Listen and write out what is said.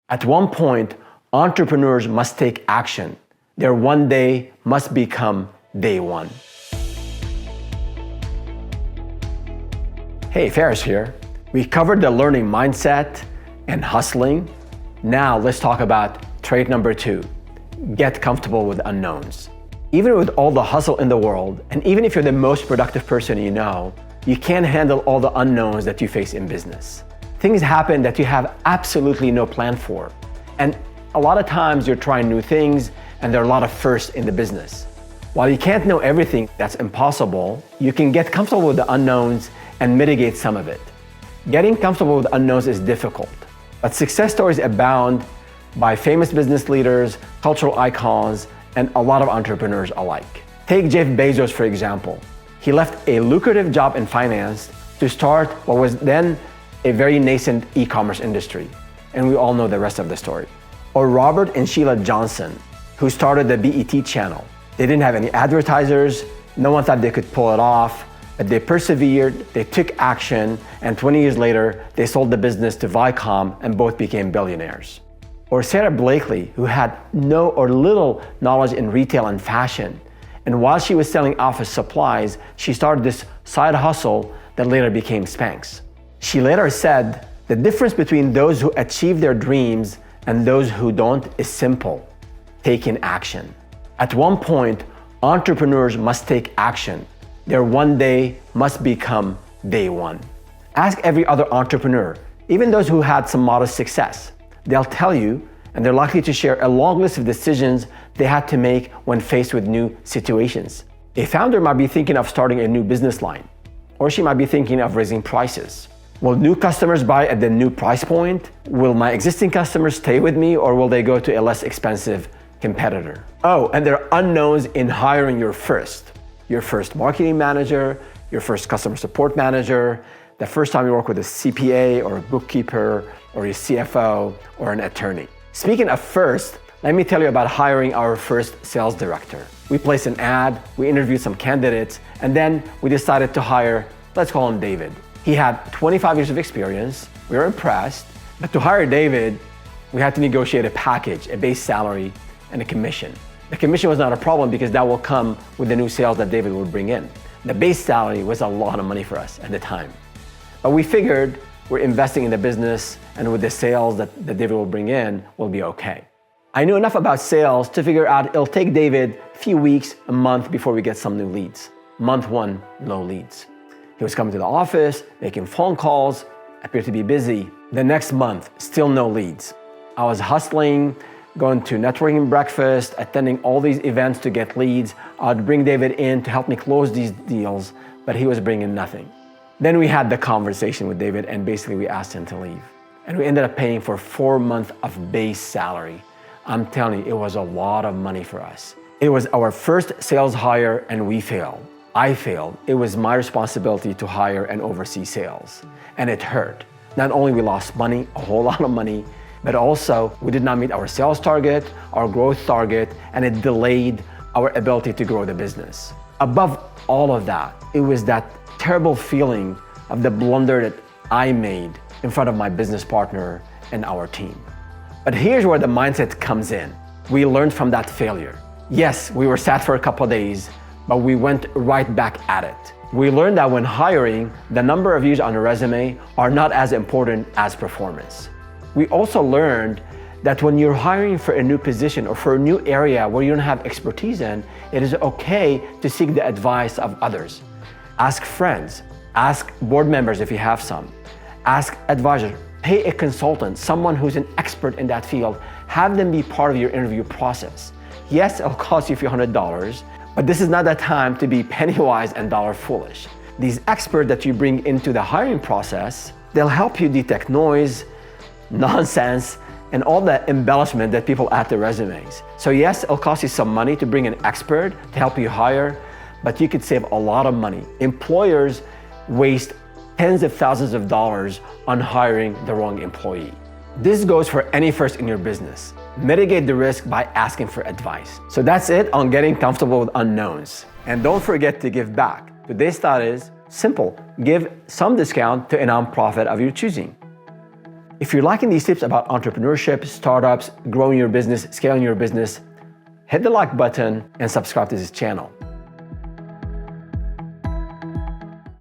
At one point, entrepreneurs must take action. Their one day must become day one. Hey, Ferris here. We covered the learning mindset and hustling. Now let's talk about trait number 2. Get comfortable with unknowns. Even with all the hustle in the world, and even if you're the most productive person you know, you can't handle all the unknowns that you face in business. Things happen that you have absolutely no plan for. And a lot of times you're trying new things and there are a lot of firsts in the business. While you can't know everything, that's impossible, you can get comfortable with the unknowns and mitigate some of it. Getting comfortable with unknowns is difficult, but success stories abound by famous business leaders, cultural icons, and a lot of entrepreneurs alike. Take Jeff Bezos, for example. He left a lucrative job in finance to start what was then a very nascent e-commerce industry. And we all know the rest of the story. Or Robert and Sheila Johnson, who started the BET channel. They didn't have any advertisers, no one thought they could pull it off, but they persevered, they took action, and 20 years later, they sold the business to Viacom and both became billionaires. Or Sarah Blakely, who had no or little knowledge in retail and fashion. And while she was selling office supplies, she started this side hustle that later became Spanx. She later said, "The difference between those who achieve their dreams and those who don't is simple: taking action." At one point, entrepreneurs must take action. Their one day must become day one. Ask every other entrepreneur, even those who had some modest success. They'll tell you, and they're likely to share a long list of decisions they had to make when faced with new situations. A founder might be thinking of starting a new business line, or she might be thinking of raising prices. Will new customers buy at the new price point? Will my existing customers stay with me, or will they go to a less expensive competitor? Oh, and there are unknowns in hiring your first marketing manager, your first customer support manager, the first time you work with a CPA or a bookkeeper or a CFO or an attorney. Speaking of first, let me tell you about hiring our first sales director. We placed an ad, we interviewed some candidates, and then we decided to hire, let's call him David. He had 25 years of experience. We were impressed, but to hire David, we had to negotiate a package, a base salary, and a commission. The commission was not a problem because that will come with the new sales that David would bring in. The base salary was a lot of money for us at the time. But we figured we're investing in the business, and with the sales that David will bring in, we'll be okay. I knew enough about sales to figure out it'll take David a few weeks, a month before we get some new leads. Month 1, no leads. He was coming to the office, making phone calls, appeared to be busy. The next month, still no leads. I was hustling, going to networking breakfast, attending all these events to get leads. I'd bring David in to help me close these deals, but he was bringing nothing. Then we had the conversation with David, and basically we asked him to leave. And we ended up paying for 4 months of base salary. I'm telling you, it was a lot of money for us. It was our first sales hire and we failed. I failed. It was my responsibility to hire and oversee sales. And it hurt. Not only we lost money, a whole lot of money, but also we did not meet our sales target, our growth target, and it delayed our ability to grow the business. Above all of that, it was that terrible feeling of the blunder that I made in front of my business partner and our team. But here's where the mindset comes in. We learned from that failure. Yes, we were sad for a couple of days, but we went right back at it. We learned that when hiring, the number of years on a resume are not as important as performance. We also learned that when you're hiring for a new position or for a new area where you don't have expertise in, it is okay to seek the advice of others. Ask friends, ask board members if you have some, ask advisors, pay a consultant, someone who's an expert in that field, have them be part of your interview process. Yes, it'll cost you a few $100s, but this is not the time to be penny wise and dollar foolish. These experts that you bring into the hiring process, they'll help you detect noise, nonsense, and all the embellishment that people add to resumes. So yes, it'll cost you some money to bring an expert to help you hire, but you could save a lot of money. Employers waste tens of thousands of dollars on hiring the wrong employee. This goes for any first in your business. Mitigate the risk by asking for advice. So that's it on getting comfortable with unknowns. And don't forget to give back. Today's thought is simple. Give some discount to a nonprofit of your choosing. If you're liking these tips about entrepreneurship, startups, growing your business, scaling your business, hit the like button and subscribe to this channel.